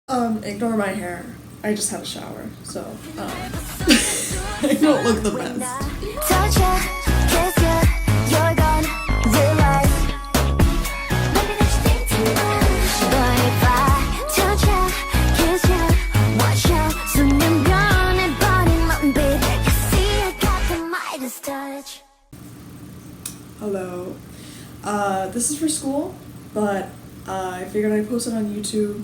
Ignore my hair. I just had a shower, so, I don't look the best. Touch ya, kiss ya, you're gone, realize. Maybe that's thing too much. But if I touch ya, kiss ya, watch ya, 수면 변해 버린 몸, babe. You see I got the Midas touch. Hello. This is for school, but, I figured I'd post it on YouTube.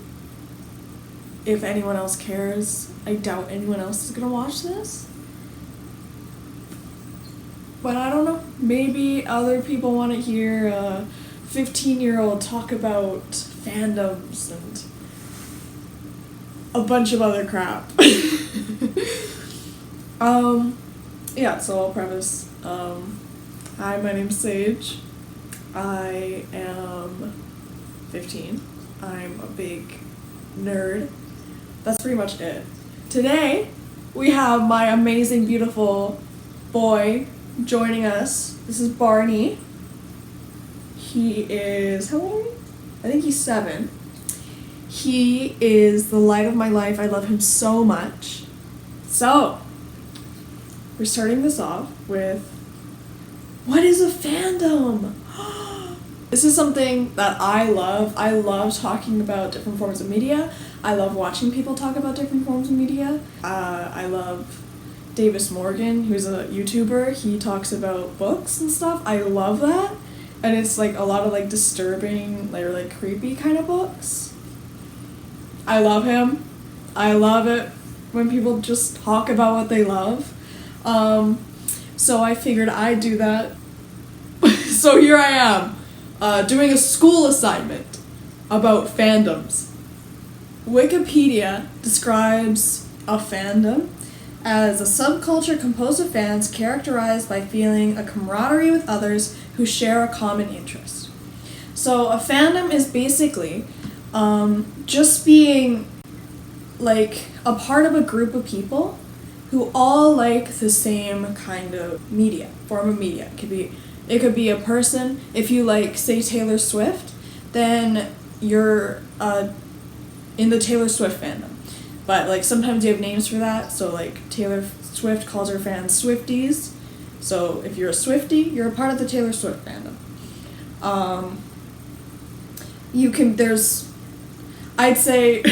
If anyone else cares. I doubt anyone else is gonna watch this. But I don't know. Maybe other people want to hear a 15-year-old talk about fandoms and a bunch of other crap. Yeah, so I'll preface. Hi, my name's Sage. I am 15. I'm a big nerd. That's pretty much it. Today, we have my amazing, beautiful boy joining us. This is Barney. He is, how old are you? I think he's 7. He is the light of my life. I love him so much. So, we're starting this off with, what is a fandom? This is something that I love. I love talking about different forms of media. I love watching people talk about different forms of media. I love Davis Morgan, who's a YouTuber. He talks about books and stuff. I love that. And it's like a lot of like disturbing or like creepy kind of books. I love him. I love it when people just talk about what they love. So I figured I'd do that. So here I am. Doing a school assignment about fandoms. Wikipedia describes a fandom as a subculture composed of fans characterized by feeling a camaraderie with others who share a common interest. So a fandom is basically just being like a part of a group of people who all like the same kind of media, form of media. It could be a person. If you like, say, Taylor Swift, then you're in the Taylor Swift fandom. But like sometimes you have names for that. So like Taylor Swift calls her fans Swifties. So if you're a Swiftie, you're a part of the Taylor Swift fandom. I'd say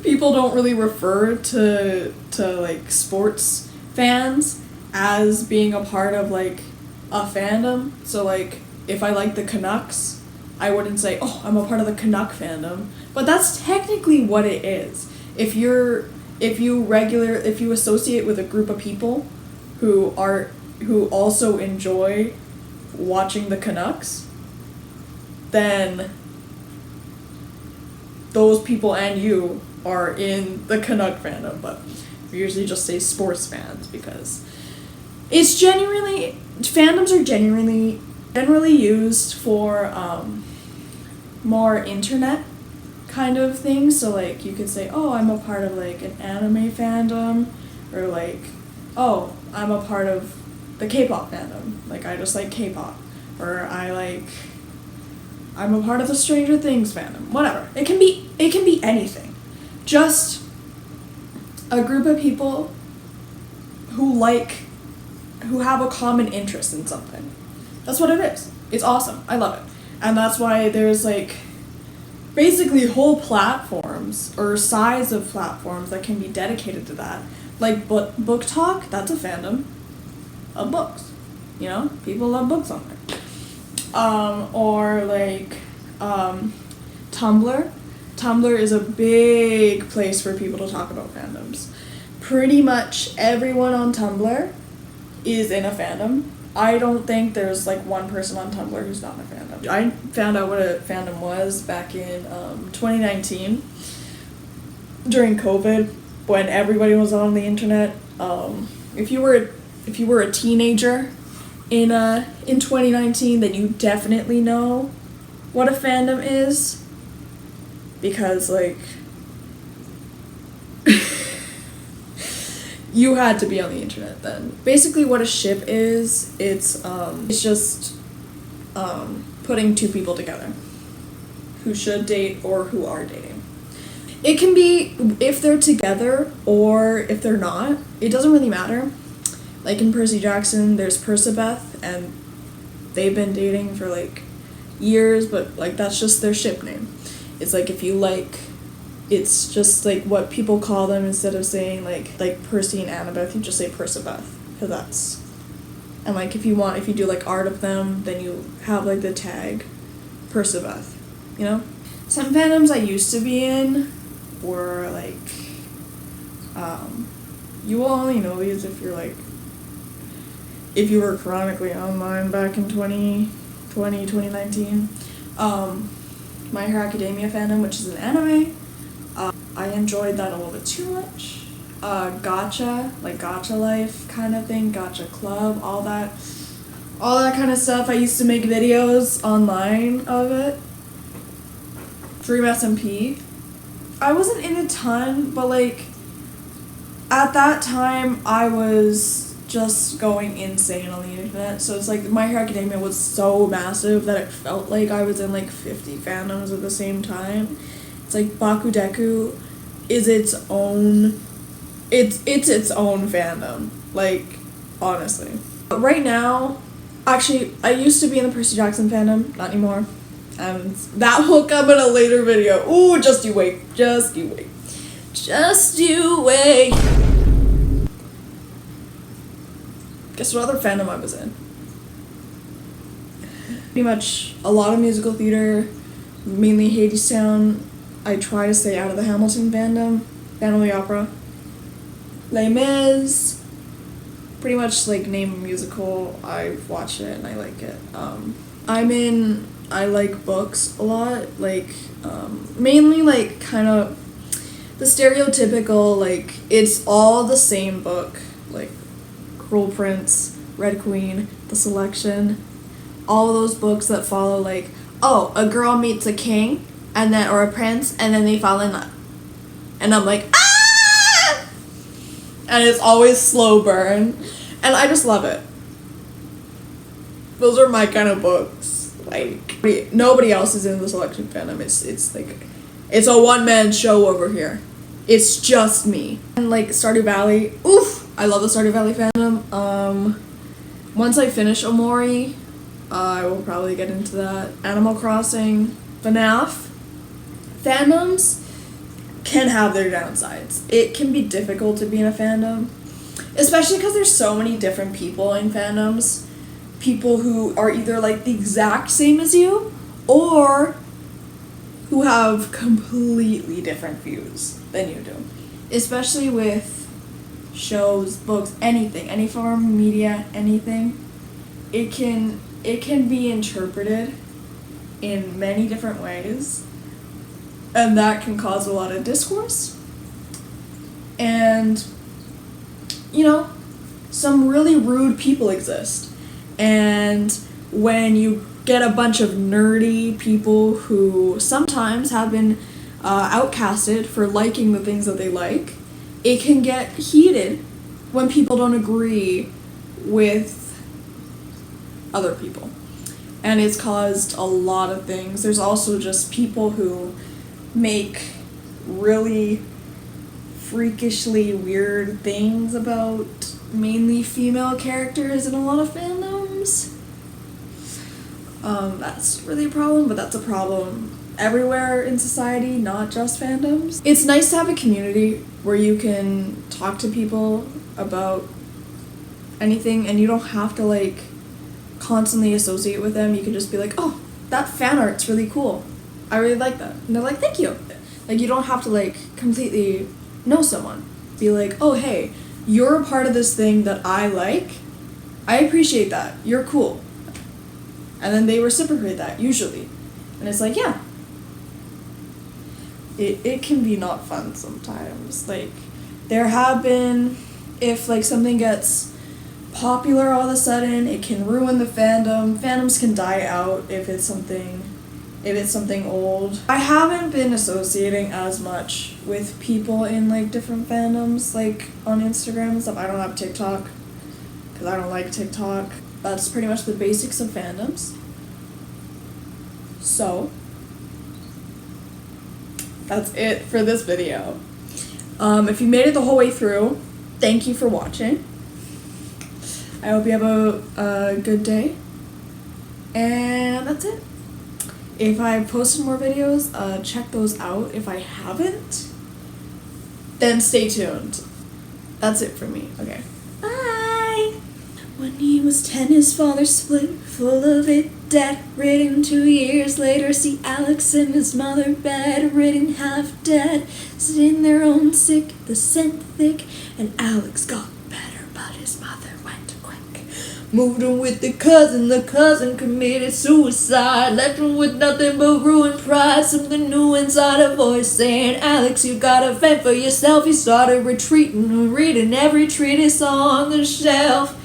people don't really refer to like sports fans as being a part of like a fandom. So like if I like the Canucks, I wouldn't say, oh, I'm a part of the Canuck fandom. But that's technically what it is. If you associate with a group of people who also enjoy watching the Canucks, then those people and you are in the Canuck fandom. But we usually just say sports fans because it's fandoms are generally used for more internet kind of things. So like you could say, oh, I'm a part of like an anime fandom, or like, oh, I'm a part of the K-pop fandom. Like I just like K-pop, or I'm a part of the Stranger Things fandom. Whatever. It can be anything. Just a group of people who have a common interest in something. That's what it is. It's awesome. I love it. And that's why there's like basically whole platforms or size of platforms that can be dedicated to that. Like book talk, that's a fandom of books. You know, people love books on there. Or like Tumblr. Tumblr is a big place for people to talk about fandoms. Pretty much everyone on Tumblr is in a fandom. I don't think there's like one person on Tumblr who's not in a fandom. I found out what a fandom was back in 2019 during COVID when everybody was on the internet. If you were a teenager in 2019, then you definitely know what a fandom is, because like you had to be on the internet then. Basically what a ship is, it's just putting two people together who should date or who are dating. It can be if they're together or if they're not. It doesn't really matter. Like in Percy Jackson, there's Percabeth, and they've been dating for like years, but like that's just their ship name. It's like if you like, it's just like what people call them instead of saying like Percy and Annabeth, you just say Percabeth, because that's, and like if you do like art of them, then you have like the tag Percabeth, you know? Some fandoms I used to be in were like, you will only know these if you're like, if you were chronically online back in 2019. My Hero Academia fandom, which is an anime, I enjoyed that a little bit too much. Gacha, like Gacha Life kind of thing, Gacha Club, all that kind of stuff. I used to make videos online of it. Dream SMP. I wasn't in a ton, but like at that time I was just going insane on the internet. So it's like My Hero Academia was so massive that it felt like I was in like 50 fandoms at the same time. It's like Bakudeku is its own fandom, like, honestly. But right now, actually, I used to be in the Percy Jackson fandom, not anymore. And that will come in a later video. Ooh, just you wait. Just you wait. Just you wait. Guess what other fandom I was in? Pretty much a lot of musical theater, mainly Hadestown. I try to stay out of the Hamilton fandom, Phantom of the Opera. Les Mis, pretty much like name a musical, I've watched it and I like it. I like books a lot, like, mainly like kind of the stereotypical, like, it's all the same book, like Cruel Prince, Red Queen, The Selection, all of those books that follow like, oh, a girl meets a king, and then, or a prince, and then they fall in love. And I'm like, ah! And it's always slow burn. And I just love it. Those are my kind of books. Like, nobody else is in the Selection fandom. It's like, it's a one-man show over here. It's just me. And like Stardew Valley, oof! I love the Stardew Valley fandom. Once I finish Omori, I will probably get into that. Animal Crossing, FNAF. Fandoms can have their downsides. It can be difficult to be in a fandom, especially because there's so many different people in fandoms. People who are either like the exact same as you, or who have completely different views than you do. Especially with shows, books, anything, any form of media, anything. It can be interpreted in many different ways. And that can cause a lot of discourse. And, you know, some really rude people exist. And when you get a bunch of nerdy people who sometimes have been outcasted for liking the things that they like, it can get heated when people don't agree with other people. And it's caused a lot of things. There's also just people who make really freakishly weird things about mainly female characters in a lot of fandoms. That's really a problem, but that's a problem everywhere in society, not just fandoms. It's nice to have a community where you can talk to people about anything and you don't have to like constantly associate with them. You can just be like, oh, that fan art's really cool. I really like that. And they're like, thank you. Like, you don't have to like completely know someone. Be like, oh, hey, you're a part of this thing that I like. I appreciate that. You're cool. And then they reciprocate that, usually. And it's like, yeah. It can be not fun sometimes. Like, there have been, if like something gets popular all of a sudden, it can ruin the fandom. Fandoms can die out if it's something old. I haven't been associating as much with people in like different fandoms, like on Instagram and stuff. I don't have TikTok because I don't like TikTok. That's pretty much the basics of fandoms. So, that's it for this video. If you made it the whole way through, thank you for watching. I hope you have a good day. And that's it. If I posted more videos, check those out. If I haven't, then stay tuned. That's it for me. Okay. Bye! When he was 10, his father split, full of it, debt ridden. 2 years later, see Alex in his mother bedridden, half dead, sitting there on sick, the scent thick, and Alex got better, but his mother went quick. Moved in with the cousin committed suicide, left him with nothing but ruined pride. Something new inside a voice saying, Alex, you gotta fend for yourself. He started retreating and reading every treatise on the shelf.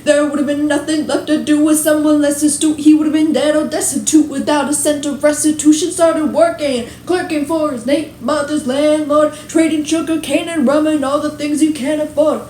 There would have been nothing left to do with someone less astute. He would have been dead or destitute without a cent of restitution. Started working, clerking for his mother's landlord, trading sugar cane and rum and all the things you can't afford.